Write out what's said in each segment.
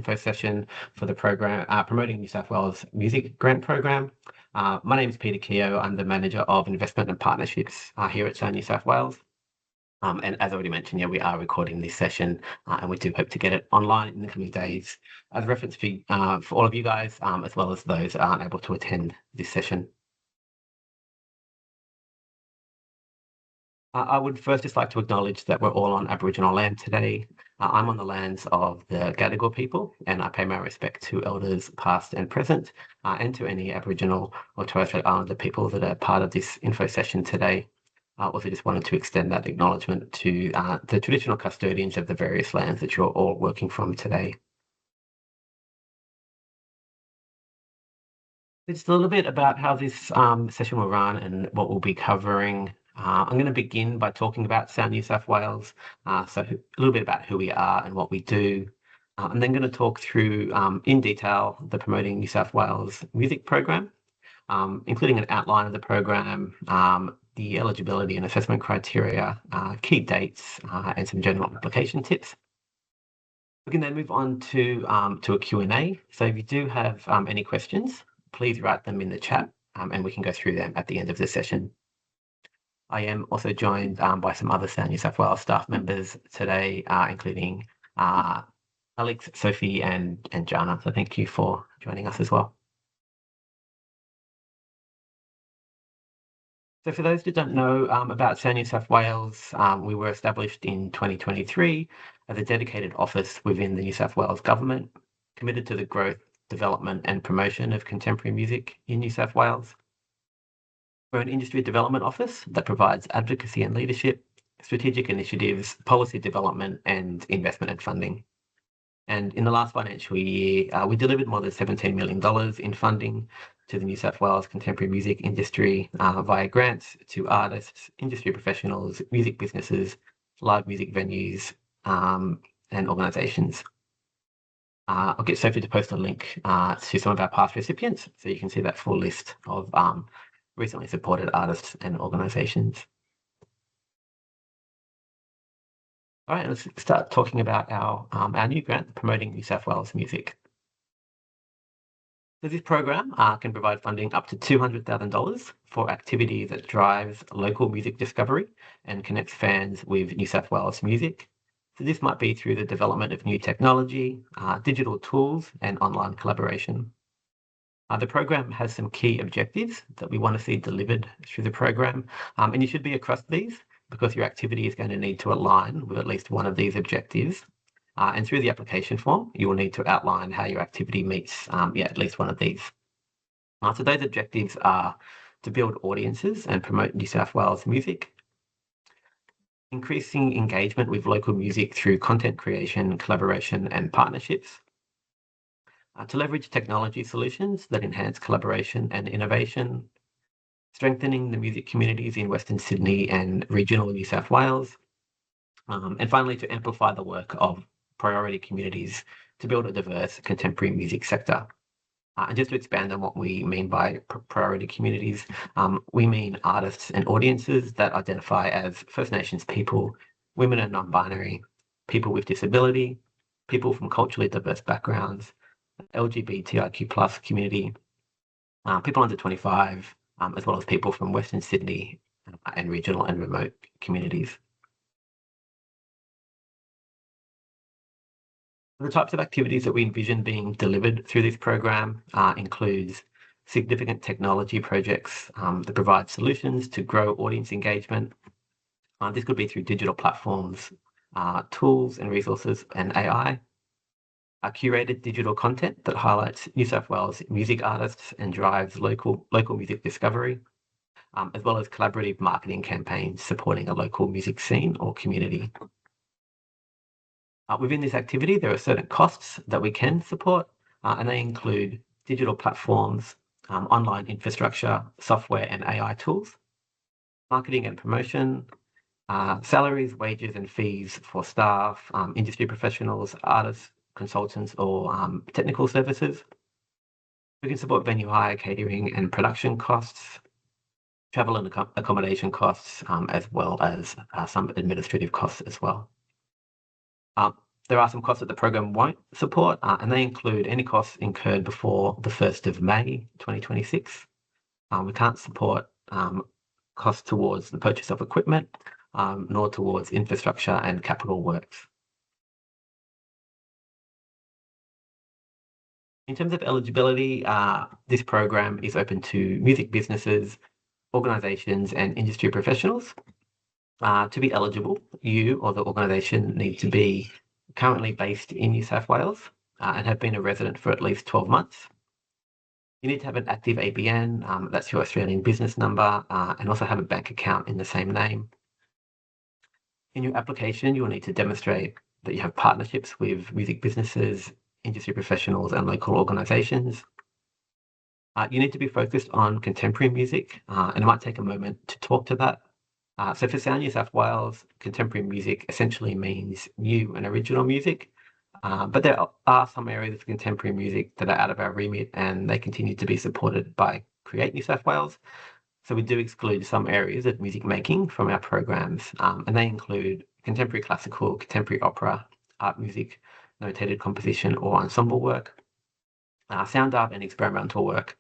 info session for the program Promoting New South Wales Music Grant Program. My name is Peter Keogh. I'm the Manager of Investment and Partnerships here at Sound New South Wales. And as already mentioned, yeah, we are recording this session and we do hope to get it online in the coming days as a reference fee for all of you guys, as well as those that aren't able to attend this session. I would first just like to acknowledge that we're all on Aboriginal land today. I'm on the lands of the Gadigal people, and I pay my respect to elders past and present, and to any Aboriginal or Torres Strait Islander people that are part of this info session today. I also just wanted to extend that acknowledgement to the traditional custodians of the various lands that you're all working from today. Just a little bit about how this session will run and what we'll be covering. I'm going to begin by talking about Sound New South Wales, so a little bit about who we are and what we do. I'm then going to talk through in detail the Promoting New South Wales music program, including an outline of the program, the eligibility and assessment criteria, key dates, and some general application tips. We can then move on to a Q&A. So if you do have any questions, please write them in the chat and we can go through them at the end of the session. I am also joined by some other Sound New South Wales staff members today, including Alex, Sophie, and Jana. So thank you for joining us as well. So for those that don't know about Sound New South Wales, we were established in 2023 as a dedicated office within the New South Wales government, committed to the growth, development and promotion of contemporary music in New South Wales. We're an industry development office that provides advocacy and leadership, strategic initiatives, policy development and investment and funding. And in the last financial year, we delivered more than $17 million in funding to the New South Wales contemporary music industry via grants to artists, industry professionals, music businesses, live music venues and organisations. I'll get Sophie to post a link to some of our past recipients so you can see that full list of recently supported artists and organisations. All right, let's start talking about our new grant, Promoting New South Wales Music. So this program can provide funding up to $200,000 for activity that drives local music discovery and connects fans with New South Wales music. So this might be through the development of new technology, digital tools and online collaboration. The program has some key objectives that we want to see delivered through the program, and you should be across these because your activity is going to need to align with at least one of these objectives. And through the application form, you will need to outline how your activity meets at least one of these. So those objectives are to build audiences and promote New South Wales music, increasing engagement with local music through content creation, collaboration and partnerships, to leverage technology solutions that enhance collaboration and innovation, strengthening the music communities in Western Sydney and regional New South Wales, and finally to amplify the work of priority communities to build a diverse contemporary music sector. And just to expand on what we mean by priority communities, we mean artists and audiences that identify as First Nations people, women and non-binary, people with disability, people from culturally diverse backgrounds, LGBTIQ+ community, people under 25, as well as people from Western Sydney and regional and remote communities. The types of activities that we envision being delivered through this program includes significant technology projects that provide solutions to grow audience engagement. This could be through digital platforms, tools and resources and AI. Curated digital content that highlights New South Wales music artists and drives local music discovery, as well as collaborative marketing campaigns supporting a local music scene or community. Within this activity, there are certain costs that we can support, and they include digital platforms, online infrastructure, software and AI tools, marketing and promotion, salaries, wages and fees for staff, industry professionals, artists, consultants or technical services. We can support venue hire, catering and production costs, travel and accommodation costs, as well as some administrative costs as well. There are some costs that the program won't support, and they include any costs incurred before the 1st of May 2026. We can't support costs towards the purchase of equipment, nor towards infrastructure and capital works. In terms of eligibility, this program is open to music businesses, organisations and industry professionals. To be eligible, you or the organisation need to be currently based in New South Wales and have been a resident for at least 12 months. You need to have an active ABN, that's your Australian business number, and also have a bank account in the same name. In your application, you will need to demonstrate that you have partnerships with music businesses, industry professionals and local organisations. You need to be focused on contemporary music, and it might take a moment to talk to that. So for Sound New South Wales, contemporary music essentially means new and original music, but there are some areas of contemporary music that are out of our remit and they continue to be supported by Create New South Wales. So we do exclude some areas of music making from our programs, and they include contemporary classical, contemporary opera, art music, notated composition or ensemble work, sound art and experimental work,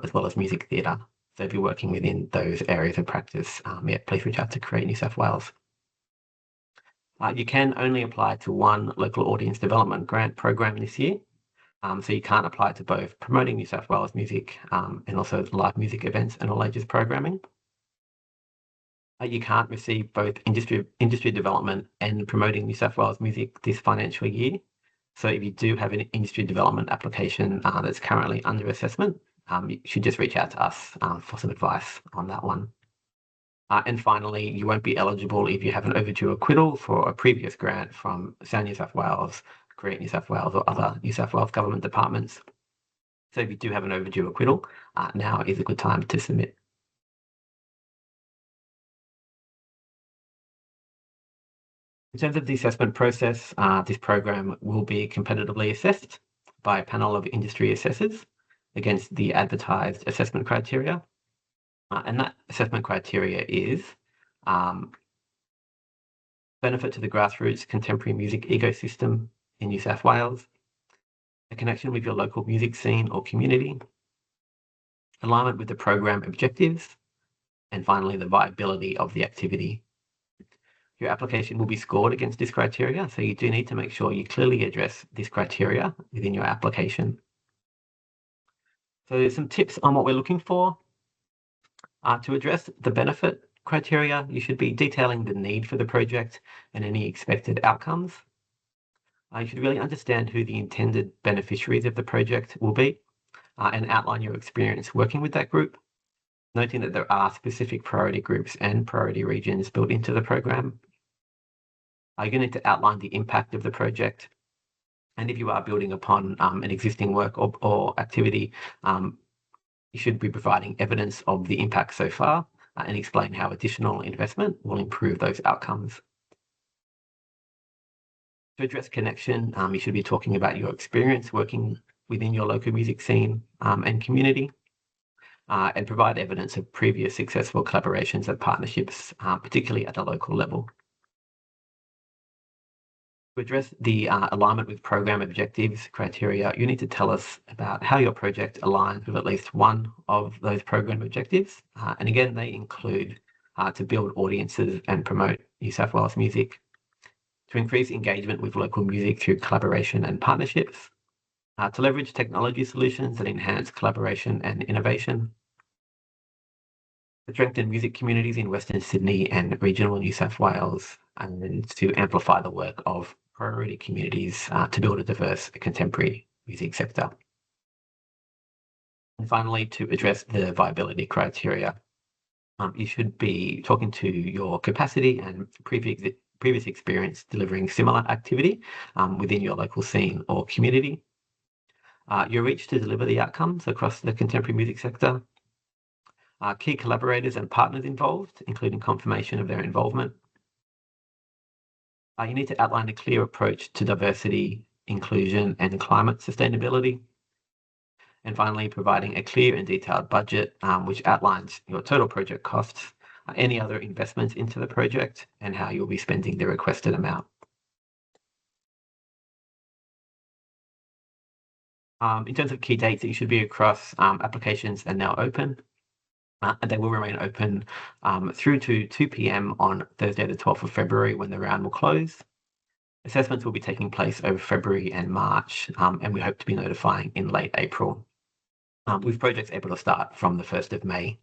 as well as music theatre. So if you're working within those areas of practice, please reach out to Create New South Wales. You can only apply to one local audience development grant program this year. So you can't apply to both promoting New South Wales music and also live music events and all ages programming. You can't receive both industry development and promoting New South Wales music this financial year. So if you do have an industry development application that's currently under assessment, you should just reach out to us for some advice on that one. And finally, you won't be eligible if you have an overdue acquittal for a previous grant from Sound New South Wales, Create New South Wales or other New South Wales government departments. So if you do have an overdue acquittal, now is a good time to submit. In terms of the assessment process, this program will be competitively assessed by a panel of industry assessors against the advertised assessment criteria. And that assessment criteria is benefit to the grassroots contemporary music ecosystem in New South Wales, a connection with your local music scene or community, alignment with the program objectives, and finally, the viability of the activity. Your application will be scored against this criteria, so you do need to make sure you clearly address this criteria within your application. So some tips on what we're looking for. To address the benefit criteria, you should be detailing the need for the project and any expected outcomes. You should really understand who the intended beneficiaries of the project will be and outline your experience working with that group, noting that there are specific priority groups and priority regions built into the program. You're going to need to outline the impact of the project. And if you are building upon an existing work or activity, you should be providing evidence of the impact so far and explain how additional investment will improve those outcomes. To address connection, you should be talking about your experience working within your local music scene and community, and provide evidence of previous successful collaborations and partnerships, particularly at a local level. To address the alignment with program objectives criteria, you need to tell us about how your project aligns with at least one of those program objectives. And again, they include to build audiences and promote New South Wales music, to increase engagement with local music through collaboration and partnerships, to leverage technology solutions that enhance collaboration and innovation, to strengthen music communities in Western Sydney and regional New South Wales, and to amplify the work of priority communities to build a diverse contemporary music sector. And finally, to address the viability criteria, you should be talking to your capacity and previous experience delivering similar activity within your local scene or community, your reach to deliver the outcomes across the contemporary music sector, key collaborators and partners involved, including confirmation of their involvement. You need to outline a clear approach to diversity, inclusion, and climate sustainability. And finally, providing a clear and detailed budget, which outlines your total project costs, any other investments into the project, and how you'll be spending the requested amount. In terms of key dates that you should be across, applications are now open, and they will remain open through to 2 p.m. on Thursday, the 12th of February, when the round will close. Assessments will be taking place over February and March, and we hope to be notifying in late April, with projects able to start from the 1st of May.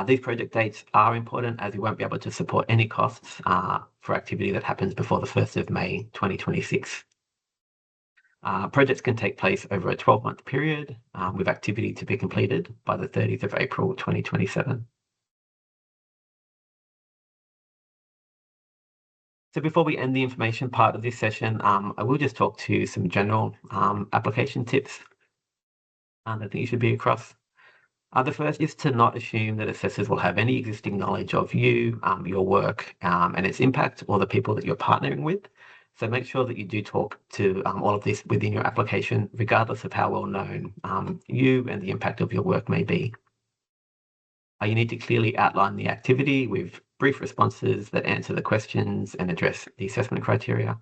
These project dates are important as we won't be able to support any costs for activity that happens before the 1st of May 2026. Projects can take place over a 12-month period, with activity to be completed by the 30th of April 2027. So before we end the information part of this session, I will just talk to some general application tips that I think you should be across. The first is to not assume that assessors will have any existing knowledge of you, your work, and its impact, or the people that you're partnering with. So make sure that you do talk to all of this within your application, regardless of how well known you and the impact of your work may be. You need to clearly outline the activity with brief responses that answer the questions and address the assessment criteria.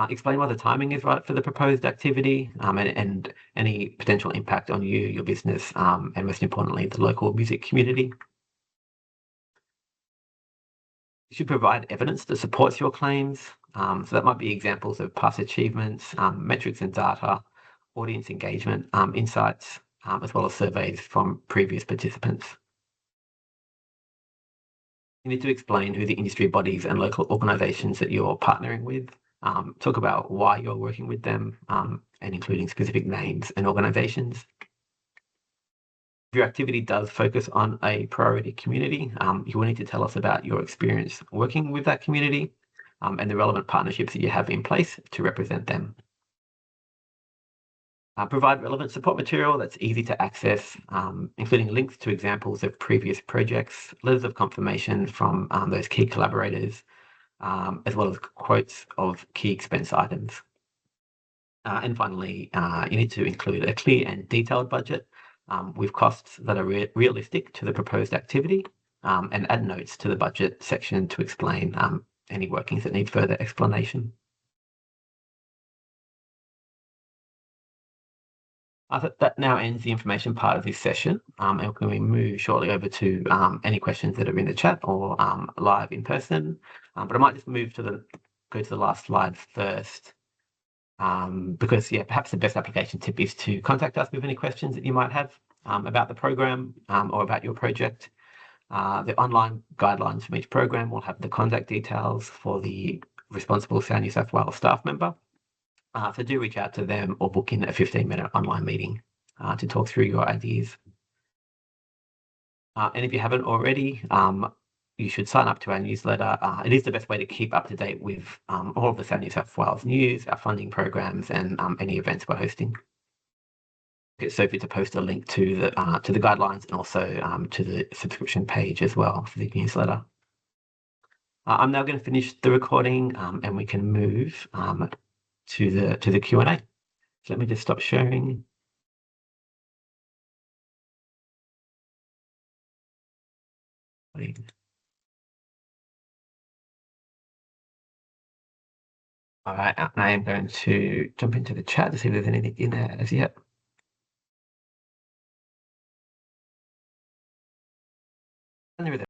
Explain why the timing is right for the proposed activity, and any potential impact on you, your business, and most importantly, the local music community. You should provide evidence that supports your claims. So that might be examples of past achievements, metrics and data, audience engagement, insights, as well as surveys from previous participants. You need to explain who the industry bodies and local organisations that you're partnering with. Talk about why you're working with them, and including specific names and organisations. If your activity does focus on a priority community, you will need to tell us about your experience working with that community, and the relevant partnerships that you have in place to represent them. Provide relevant support material that's easy to access, including links to examples of previous projects, letters of confirmation from those key collaborators, as well as quotes of key expense items. And finally, you need to include a clear and detailed budget with costs that are realistic to the proposed activity, and add notes to the budget section to explain any workings that need further explanation. That now ends the information part of this session, and we move shortly over to any questions that are in the chat or live in person. But I might just go to the last slide first, because perhaps the best application tip is to contact us with any questions that you might have about the program or about your project. The online guidelines from each program will have the contact details for the responsible Sound New South Wales staff member. So do reach out to them or book in a 15-minute online meeting to talk through your ideas. And if you haven't already, you should sign up to our newsletter. It is the best way to keep up to date with all of the Sound New South Wales news, our funding programs, and any events we're hosting. Get Sophie to post a link to the guidelines and also to the subscription page as well for the newsletter. I'm now going to finish the recording, and we can move to the Q&A. So let me just stop sharing. All right, I am going to jump into the chat to see if there's anything in there as yet. And there is